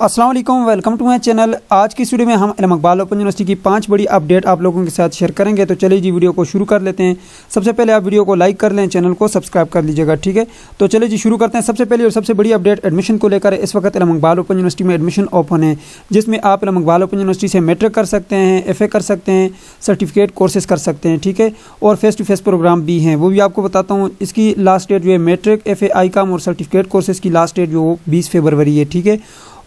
अस्सलाम वालेकुम, welcome to my channel. आज की इस वीडियो में हम इल्म इकबाल ओपन यूनिवर्सिटी की 5 बड़ी अपडेट आप लोगों के साथ शेयर करेंगे। तो चलिए जी वीडियो को शुरू कर लेते हैं। सबसे पहले आप वीडियो को लाइक कर लें, चैनल को सब्सक्राइब कर लीजिएगा, ठीक है। तो चलिए जी शुरू करते हैं। सबसे पहले और सबसे बड़ी अपडेट एडमिशन को लेकर इस वक्त इल्म इकबाल ओपन यूनिवर्सिटी में एडमिशन ओपन है, जिसमें आप इल्म इकबाल ओपन यूनिवर्सिटी से मैट्रिक कर सकते हैं, FA कर सकते हैं, सर्टिफिकेट कोर्सेज कर सकते हैं, ठीक है। और फेस टू फेस प्रोग्राम भी हैं, वो भी आपको बताता हूँ। इसकी लास्ट डेट जो है मैट्रिक, FA, ICOM और सर्टिफिकेट कोर्सेज की लास्ट डेट जो 20 फरवरी है, ठीक है।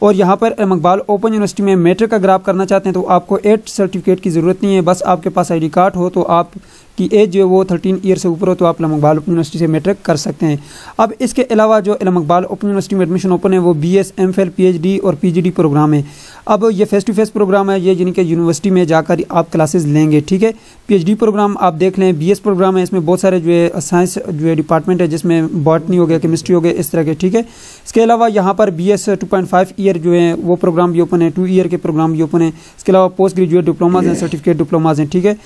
और यहाँ पर इल्म इकबाल ओपन यूनिवर्सिटी में मैट्रिक अगर आप करना चाहते हैं तो आपको 8 सर्टिफिकेट की ज़रूरत नहीं है, बस आपके पास ID कार्ड हो तो आपकी एज जो है वो 13 ईयर से ऊपर हो तो आप इल्म इकबाल ओपन यूनिवर्सिटी से मैट्रिक कर सकते हैं। अब इसके अलावा जो इल्म इकबाल ओपन यूनिवर्सिटी में एडमिशन ओपन है वो BS, MPhil, PhD और PGD प्रोग्राम है। अब ये फेस टू फेस प्रोग्राम है, ये यानी कि यूनिवर्सिटी में जाकर आप क्लासेस लेंगे, ठीक है। PhD प्रोग्राम आप देख लें, BS प्रोग्राम है, इसमें बहुत सारे जो है साइंस जो है डिपार्टमेंट है, जिसमें बॉटनी हो गया, केमिस्ट्री हो गया, इस तरह के, ठीक है। इसके अलावा यहाँ पर BS 2.5 ईयर जो है वो प्रोग्राम भी ओपन है, 2 ईयर के प्रोग्राम भी ओपन है। इसके अलावा पोस्ट ग्रेजुएट डिप्लोमाज हैं, सर्टिफिकेट डिप्लोमाज हैं, ठीक है।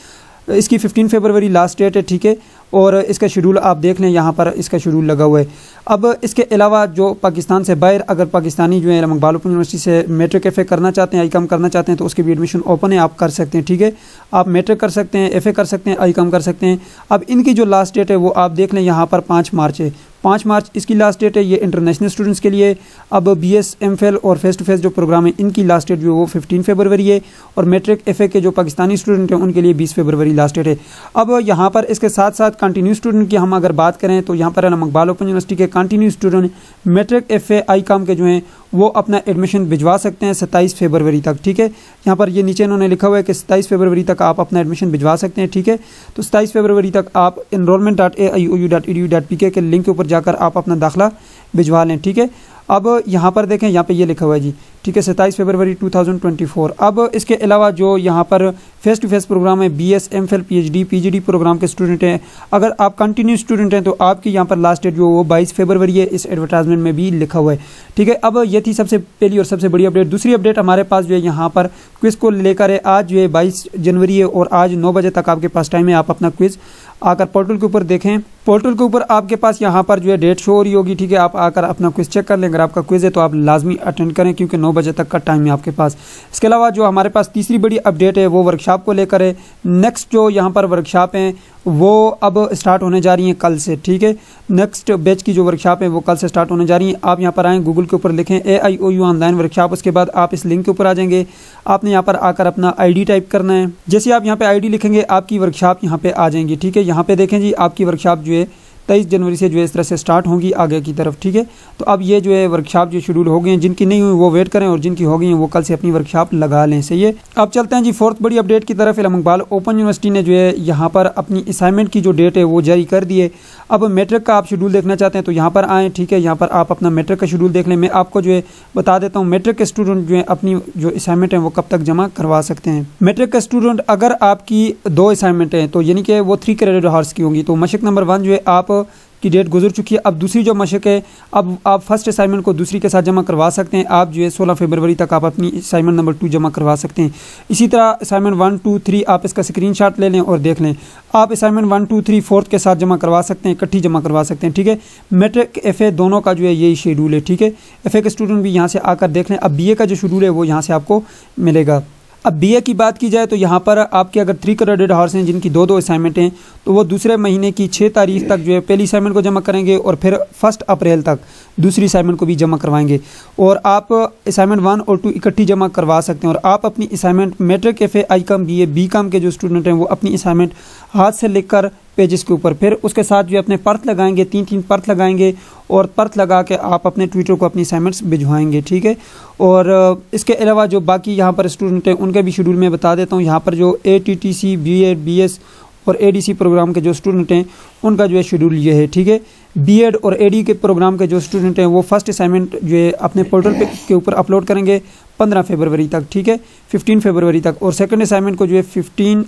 इसकी 15 फरवरी लास्ट डेट है, ठीक है। और इसका शेड्यूल आप देख लें, यहाँ पर इसका शेड्यूल लगा हुआ है। अब इसके अलावा जो पाकिस्तान से बाहर अगर पाकिस्तानी जो है इल्म इकबाल ओपन यूनिवर्सिटी से मैट्रिक FA करना चाहते हैं, ICOM करना चाहते हैं तो उसके भी एडमिशन ओपन है, आप कर सकते हैं, ठीक है। आप मैट्रिक कर सकते हैं, FA कर सकते हैं, ICOM कर सकते हैं। अब इनकी जो लास्ट डेट है वो आप देख लें, यहाँ पर 5 मार्च है, 5 मार्च इसकी लास्ट डेट है। ये इंटरनेशनल स्टूडेंट्स के लिए। अब BS, MPhil और फेस टू फेस जो प्रोग्राम है इनकी लास्ट डेट जो है वो 15 फरवरी है। और मैट्रिक FA के जो पाकिस्तानी स्टूडेंट हैं उनके लिए 20 फरवरी लास्ट डेट है। अब यहाँ पर इसके साथ साथ कंटिन्यू स्टूडेंट की हम अगर बात करें तो यहाँ पर इल्म इकबाल ओपन यूनिवर्सिटी के continue student matric, FA, ICOM के जो हैं वो अपना एडमिशन भिजवा सकते हैं 27 फरवरी तक, ठीक है। यहाँ पर ये नीचे इन्होंने लिखा हुआ है कि 27 फरवरी तक आप अपना एडमिशन भिजवा सकते हैं, ठीक है। तो 27 फरवरी तक आप enrollment.aiou.edu.pk के लिंक के ऊपर जाकर आप अपना दाखिला भिजवा लें, ठीक है। अब यहाँ पर देखें, यहाँ पे ये लिखा हुआ है जी, ठीक है, 27 फरवरी 2024। अब इसके अलावा जो यहाँ पर फेस टू फेस प्रोग्राम है BS, MPhil, PhD, PGD program के स्टूडेंट हैं, अगर आप कंटिन्यू स्टूडेंट हैं तो आपकी यहाँ पर लास्ट डेट जो वो 22 फरवरी है, इस एडवर्टाइजमेंट में भी लिखा हुआ है, ठीक है। अब ये थी सबसे पहली और सबसे बड़ी अपडेट। दूसरी अपडेट हमारे पास जो है यहाँ पर क्विज को लेकर है। आज जो है 22 जनवरी है और आज 9 बजे तक आपके पास टाइम है, आप अपना क्विज आकर पोर्टल के ऊपर देखें। पोर्टल के ऊपर आपके पास यहाँ पर जो है डेट शो हो रही होगी, ठीक है। आप आकर अपना क्विज चेक कर लें, अगर आपका क्विज है तो आप लाजमी अटेंड करें क्योंकि 9 बजे तक का टाइम है आपके पास। इसके अलावा जो हमारे पास तीसरी बड़ी अपडेट है वो वर्कशॉप को लेकर है। नेक्स्ट जो यहाँ पर वर्कशॉप हैं वो अब स्टार्ट होने जा रही हैं कल से, ठीक है। नेक्स्ट बैच की जो वर्कशॉप है वो कल से स्टार्ट होने जा रही हैं। आप यहाँ पर आएँ, गूगल के ऊपर लिखें AIOU ऑनलाइन वर्कशॉप, उसके बाद आप इस लिंक के ऊपर आ जाएंगे। आपने यहाँ पर आकर अपना ID टाइप करना है। जैसे आप यहाँ पे ID लिखेंगे आपकी वर्कशॉप यहाँ पे आ जाएंगी, ठीक है। यहाँ पे देखें जी, आपकी वर्कशॉप जो है 23 जनवरी से जो है इस तरह से स्टार्ट होंगी आगे की तरफ, ठीक है। तो अब ये जो है वर्कशॉप जो शेड्यूल हो गए हैं, जिनकी नहीं हुई वो वेट करें और जिनकी हो गई हैं वो कल से अपनी वर्कशॉप लगा लें, सही है। अब चलते हैं जी फोर्थ बड़ी अपडेट की तरफ। इल्म इकबाल ओपन यूनिवर्सिटी ने जो है यहाँ पर अपनी असाइनमेंट की जो डेट है वो जारी कर दी है। अब मैट्रिक का आप शेड्यूल देखना चाहते हैं तो यहाँ पर आएँ, ठीक है। यहाँ पर आप अपना मैट्रिक का शेड्यूल देख लें। मैं आपको जो है बता देता हूँ मैट्रिक के स्टूडेंट जो है अपनी जो असाइनमेंट है वो कब तक जमा करवा सकते हैं। मैट्रिक का स्टूडेंट अगर आपकी 2 असाइनमेंट हैं तो यानी कि वो 3 क्रेडिट हावर्स की होंगी, तो मशक नंबर 1 जो है आप की डेट गुजर चुकी है। अब दूसरी जो मशक है, अब आप फर्स्ट असाइनमेंट को दूसरी के साथ जमा करवा सकते हैं। आप जो है 16 फरवरी तक आप अपनी असाइनमेंट नंबर 2 जमा करवा सकते हैं। इसी तरह असाइनमेंट 1, 2, 3 आप इसका स्क्रीनशॉट ले लें और देख लें। आप असाइनमेंट 1, 2, 3 4th के साथ जमा करवा सकते हैं, इकट्ठी जमा करवा सकते हैं, ठीक है। मैट्रिक FA दोनों का जो है यही शेड्यूल है, ठीक है। FA के स्टूडेंट भी यहाँ से आकर देख लें। अब BA का जो शेड्यूल है वो यहाँ से आपको मिलेगा। अब BA की बात की जाए तो यहाँ पर आपके अगर 3 क्रेडिट हावर्स हैं जिनकी 2-2 असाइनमेंट हैं तो वो दूसरे महीने की 6 तारीख तक जो है पहली असाइनमेंट को जमा करेंगे और फिर 1 अप्रैल तक दूसरी असाइनमेंट को भी जमा करवाएंगे। और आप असाइनमेंट 1 और 2 इकट्ठी जमा करवा सकते हैं। और आप अपनी assignment matric, FA, ICOM, BA, BCOM के जो स्टूडेंट हैं वो अपनी असाइनमेंट हाथ से लिखकर पेजेस के ऊपर फिर उसके साथ जो अपने पर्थ लगाएंगे, 3-3 पर्थ लगाएंगे और पर्थ लगा के आप अपने ट्विटर को अपनी असाइनमेंट्स भिजवाएंगे, ठीक है। और इसके अलावा जो बाकी यहाँ पर स्टूडेंट हैं उनके भी शेड्यूल में बता देता हूँ। यहाँ पर जो ATTC, BEd, BS और ADC प्रोग्राम के जो स्टूडेंट हैं उनका जो है शेड्यूल ये है, ठीक है। BEd और AD के प्रोग्राम के जो स्टूडेंट हैं वो फर्स्ट असाइनमेंट जो है अपने पोर्टल के ऊपर अपलोड करेंगे 15 फरवरी तक, ठीक है, 15 फरवरी तक। और सेकंड असाइनमेंट को जो है 15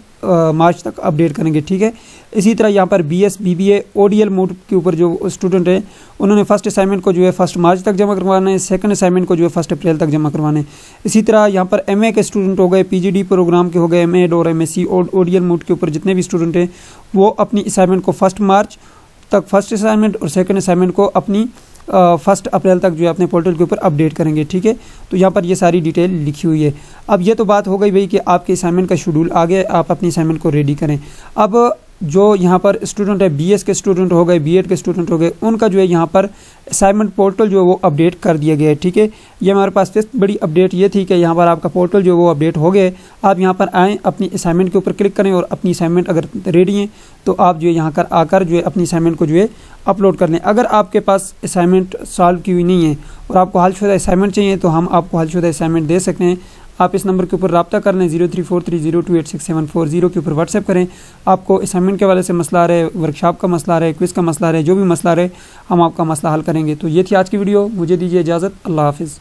मार्च तक अपडेट करेंगे, ठीक है। इसी तरह यहाँ पर BS, BBA, ODL मोड के ऊपर जो स्टूडेंट हैं उन्होंने फर्स्ट असाइनमेंट को जो है 1 मार्च तक जमा करवाना है, सेकंड असाइनमेंट को जो है 1 अप्रैल तक जमा करवाना है। इसी तरह यहाँ पर MA के स्टूडेंट हो गए, PGD प्रोग्राम के हो गए, MA और MSc और ODL मोड के ऊपर जितने भी स्टूडेंट हैं वो अपनी असाइनमेंट को 1 मार्च तक फर्स्ट असाइनमेंट और सेकंड असाइनमेंट को अपनी 1 अप्रैल तक जो है अपने पोर्टल के ऊपर अपडेट करेंगे। ठीक है, तो यहाँ पर ये सारी डिटेल लिखी हुई है। अब ये तो बात हो गई भाई कि आपके असाइनमेंट का शेड्यूल आ गया, आप अपनी असाइनमेंट को रेडी करें। अब जो यहाँ पर स्टूडेंट है, बीएस के स्टूडेंट हो गए, बीएड के स्टूडेंट हो गए, उनका जो है यहाँ पर असाइनमेंट पोर्टल जो है वो अपडेट कर दिया गया है। ठीक है, ये हमारे पास फिफ्थ बड़ी अपडेट ये थी कि यहाँ पर आपका पोर्टल जो है वो अपडेट हो गया। आप यहाँ पर आएँ, अपनी असाइनमेंट के ऊपर क्लिक करें और अपनी असाइनमेंट अगर रेडी है तो आप जो है यहाँ कर आकर जो है अपनी असाइनमेंट को जो है अपलोड कर लें। अगर आपके पास असाइनमेंट सॉल्व की हुई नहीं है और आपको हलशुदा असाइनमेंट चाहिए तो हम आपको हलशुदा असाइनमेंट दे सकते हैं। आप इस नंबर के ऊपर रब्ता कर लें, 034302867440 के ऊपर व्हाट्सएप करें। आपको असाइनमेंट के वाले से मसला आ रहा है, वर्कशॉप का मसला आ रहा है, क्विज़ का मसला आ रहा है, जो भी मसला आ रहा है हम आपका मसला हल करेंगे। तो ये थी आज की वीडियो, मुझे दीजिए इजाज़त, अल्लाह हाफिज़।